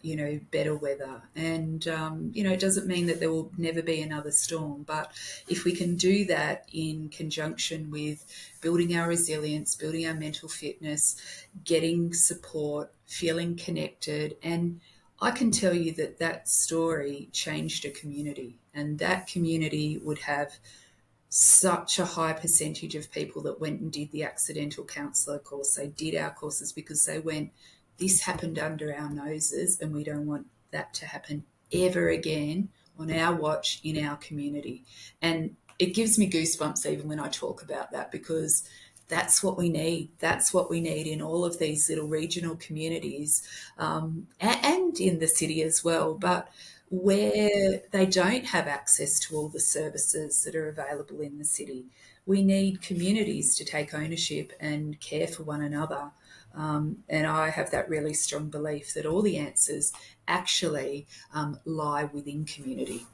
better weather. And, it doesn't mean that there will never be another storm, but if we can do that in conjunction with building our resilience, building our mental fitness, getting support, feeling connected, and I can tell you that story changed a community, and that community would have such a high percentage of people that went and did the accidental counsellor course. They did our courses because they went, this happened under our noses, and we don't want that to happen ever again on our watch in our community. And it gives me goosebumps even when I talk about that, because that's what we need. That's what we need in all of these little regional communities and in the city as well, but where they don't have access to all the services that are available in the city. We need communities to take ownership and care for one another. And I have that really strong belief that all the answers actually lie within community.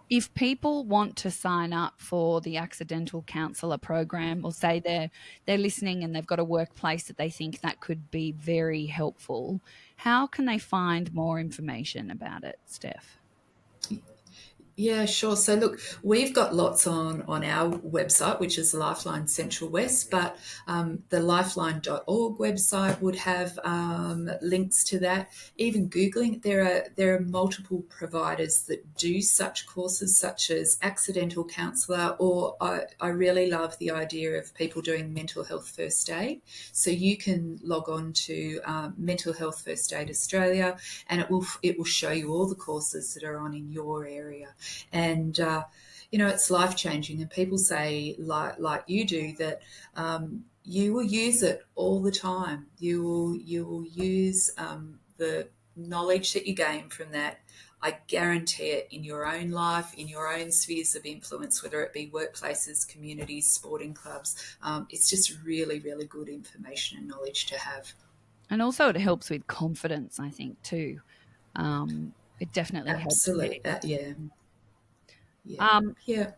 If people want to sign up for the accidental counsellor program, or say they're listening and they've got a workplace that they think that could be very helpful, how can they find more information about it, Steph?
Yeah, sure. So look, we've got lots on our website, which is Lifeline Central West, but the lifeline.org website would have links to that. Even Googling, there are multiple providers that do such courses, such as accidental counsellor, or I really love the idea of people doing mental health first aid. So you can log on to Mental Health First Aid Australia, and it will show you all the courses that are on in your area. And, it's life-changing. And people say, like you do, that you will use it all the time. You will use the knowledge that you gain from that. I guarantee it in your own life, in your own spheres of influence, whether it be workplaces, communities, sporting clubs. It's just really, really good information and knowledge to have.
And also it helps with confidence, I think, too. It definitely helps.
Absolutely, yeah. Yeah.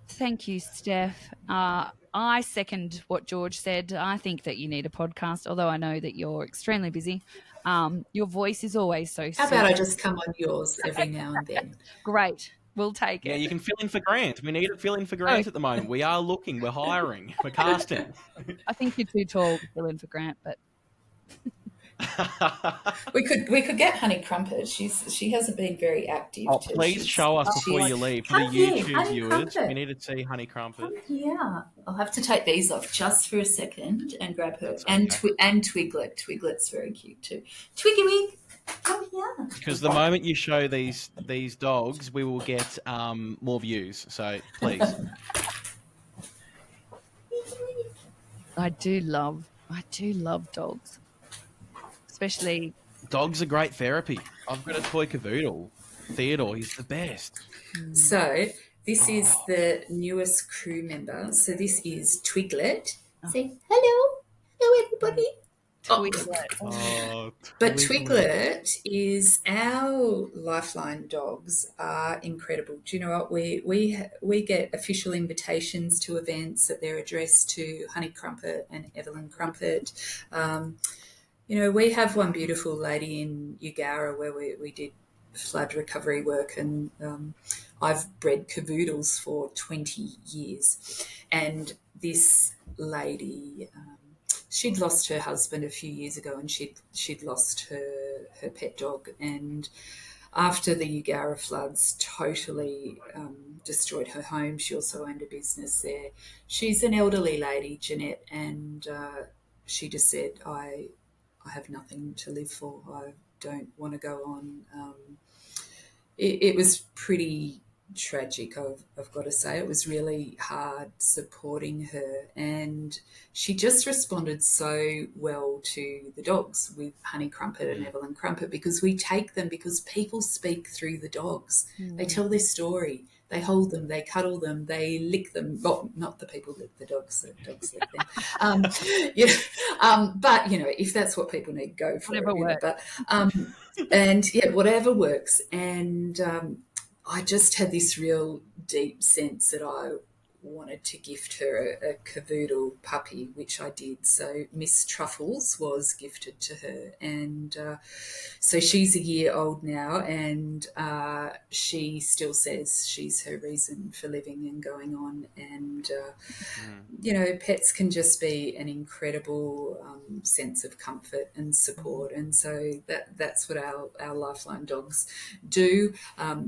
Thank you, Steph. I second what George said. I think that you need a podcast, although I know that you're extremely busy. Your voice is always so
How about I just come on yours every now and then?
Great. We'll take it.
Yeah, you can fill in for Grant. We need to fill in for Grant at the moment. We are looking. We're hiring. We're casting.
I think you're too tall to fill in for Grant, but
we could get Honey Crumpet. She hasn't been very active.
Please show us before you leave. For the YouTube viewers, we need to see Honey Crumpet.
Yeah, I'll have to take these off just for a second and grab her.
Okay.
And Twiglet. Twiglet's very cute too. Twiggy Wig. Oh yeah.
Because the moment you show these dogs, we will get more views. So please.
I do love dogs. Especially
dogs are great therapy. I've got a toy cavoodle. Theodore, he's the best.
So this is the newest crew member. So this is Twiglet. Say hello everybody.
Twiglet.
But Twiglet is our Lifeline dogs are incredible. Do you know what? We get official invitations to events that they're addressed to Honey Crumpet and Evelyn Crumpet. We have one beautiful lady in Eugowra where we did flood recovery work, and I've bred cavoodles for 20 years. And this lady, she'd lost her husband a few years ago, and she'd lost her pet dog. And after the Eugowra floods totally destroyed her home, she also owned a business there. She's an elderly lady, Jeanette, and she just said, I have nothing to live for. I don't want to go on. It was pretty tragic, I've got to say. It was really hard supporting her, and she just responded so well to the dogs with Honey Crumpet and Evelyn Crumpet, because we take them because people speak through the dogs. They tell their story. They hold them, they cuddle them, they lick them. Well, not the people lick the dogs, the dogs lick them. But, if that's what people need, go for
whatever
it.
Works.
But, whatever works. And I just had this real deep sense that I wanted to gift her a cavoodle puppy, which I did. So Miss Truffles was gifted to her, and so she's a year old now, and she still says she's her reason for living and going on. And pets can just be an incredible sense of comfort and support, and so that's what our Lifeline dogs do.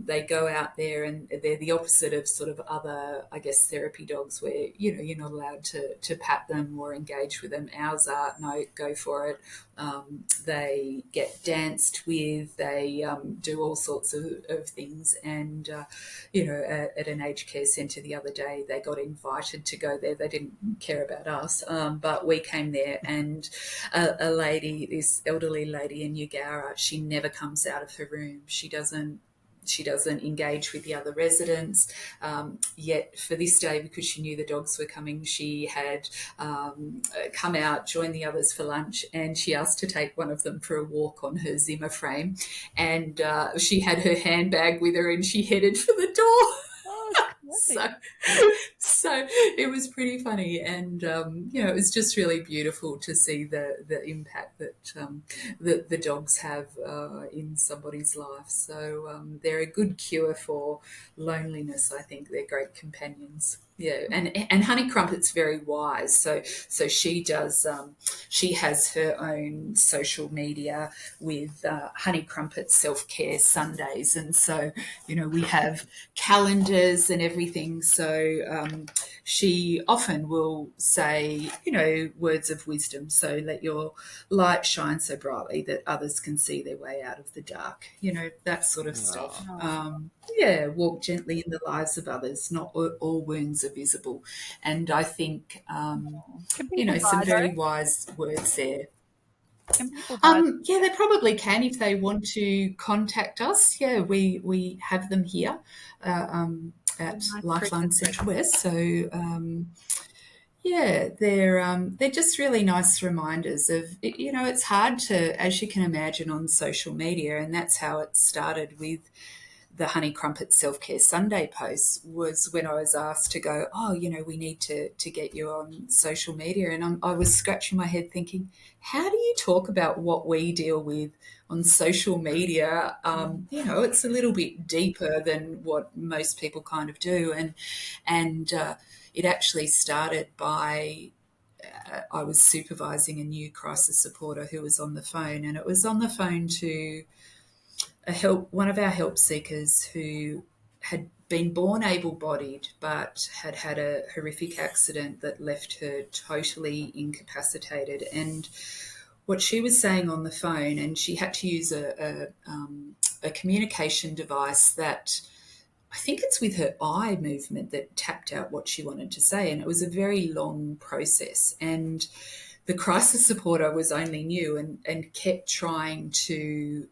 They go out there, and they're the opposite of sort of other, I guess, therapy dogs where you're not allowed to pat them or engage with them. Ours are, no, go for it. They get danced with, they do all sorts of things. And at an aged care centre the other day, they got invited to go there. They didn't care about us, but we came there, and a lady, this elderly lady in Eugowra, she never comes out of her room. She doesn't engage with the other residents. Yet for this day, because she knew the dogs were coming, she had come out, joined the others for lunch, and she asked to take one of them for a walk on her Zimmer frame. And she had her handbag with her, and she headed for the door. So it was pretty funny, and it was just really beautiful to see the impact that the dogs have in somebody's life. So they're a good cure for loneliness. I think they're great companions. Yeah, and Honey Crumpet's very wise. So she does. She has her own social media with Honey Crumpet Self-Care Sundays, and so we have calendars and everything. So she often will say words of wisdom. So let your light shine so brightly that others can see their way out of the dark. That sort of stuff. Walk gently in the lives of others. Not all wounds are visible. And I think, some very wise words there.
Can people buy
they probably can if they want to contact us. Yeah, we have them here at Lifeline Central West. So, they're just really nice reminders of, it's hard to, as you can imagine, on social media, and that's how it started with the Honey Crumpet Self-Care Sunday post, was when I was asked to go, we need to get you on social media. And I was scratching my head thinking, how do you talk about what we deal with on social media? It's a little bit deeper than what most people kind of do. And it actually started by I was supervising a new crisis supporter who was on the phone, and it was on the phone to one of our help seekers who had been born able-bodied but had had a horrific accident that left her totally incapacitated. And what she was saying on the phone, and she had to use a communication device that, I think it's with her eye movement, that tapped out what she wanted to say. And it was a very long process. And the crisis supporter was only new and kept trying to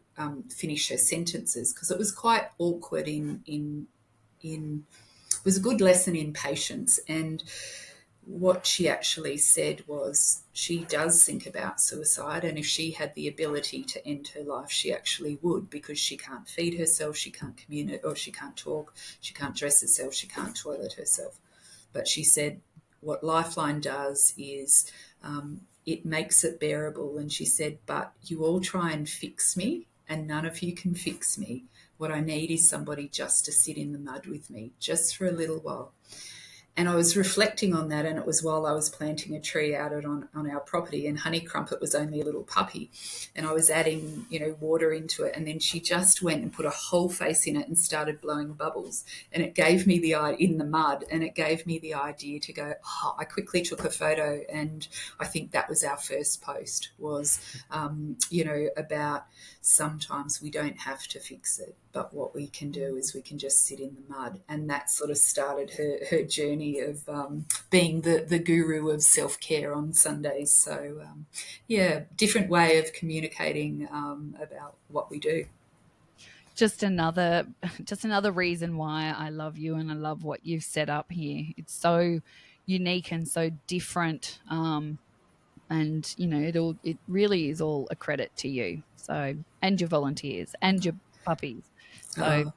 finish her sentences, because it was quite awkward it was a good lesson in patience. And what she actually said was she does think about suicide, and if she had the ability to end her life, she actually would, because she can't feed herself, she can't communicate, or she can't talk, she can't dress herself, she can't toilet herself. But she said what Lifeline does is it makes it bearable. And she said, but you all try and fix me, and none of you can fix me. What I need is somebody just to sit in the mud with me, just for a little while. And I was reflecting on that, and it was while I was planting a tree out on our property, and Honey Crumpet was only a little puppy, and I was adding, water into it, and then she just went and put a whole face in it and started blowing bubbles, and it gave me in the mud, and it gave me the idea to go, I quickly took a photo, and I think that was our first post, was, about sometimes we don't have to fix it, but what we can do is we can just sit in the mud. And that sort of started her journey of being the guru of self-care on Sundays. So, different way of communicating about what we do.
just another reason why I love you and I love what you've set up here. It's so unique and so different. And it really is all a credit to you. So, and your volunteers and your puppies. So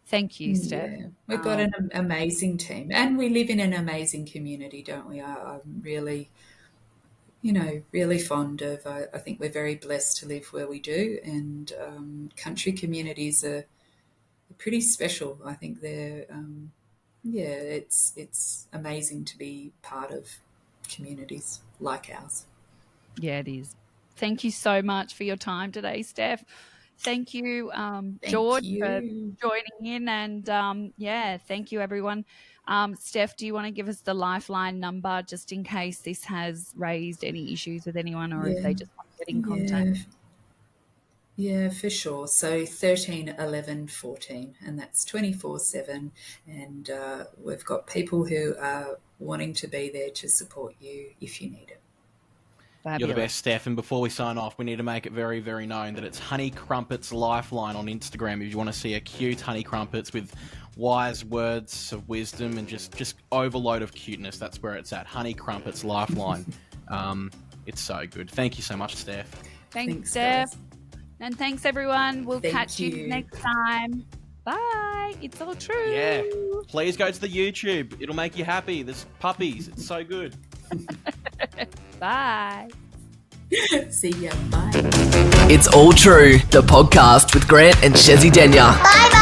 thank you, Steph.
Yeah. We've got an amazing team, and we live in an amazing community, don't we? I'm really, really fond of, I think we're very blessed to live where we do, and country communities are pretty special. I think they're, it's amazing to be part of communities like ours.
Yeah, it is. Thank you so much for your time today, Steph. Thank you, George, for joining in. And, thank you, everyone. Steph, do you want to give us the Lifeline number just in case this has raised any issues with anyone, or if they just want to get in contact?
Yeah, for sure. So 13 11 14, and that's 24/7. And we've got people who are wanting to be there to support you if you need it.
Fabulous.
You're the best, Steph. And before we sign off, we need to make it very, very known that it's Honey Crumpets Lifeline on Instagram. If you want to see a cute Honey Crumpets with wise words of wisdom and just overload of cuteness, that's where it's at. Honey Crumpets Lifeline. It's so good. Thank you so much, Steph.
Thanks, Steph.
Guys.
And thanks, everyone. We'll catch you next time. Bye. Bye. It's all true.
Yeah. Please go to the YouTube. It'll make you happy. There's puppies. It's so good.
Bye.
See ya. Bye.
It's All True, the podcast with Grant and Chezzi Denya.
Bye bye.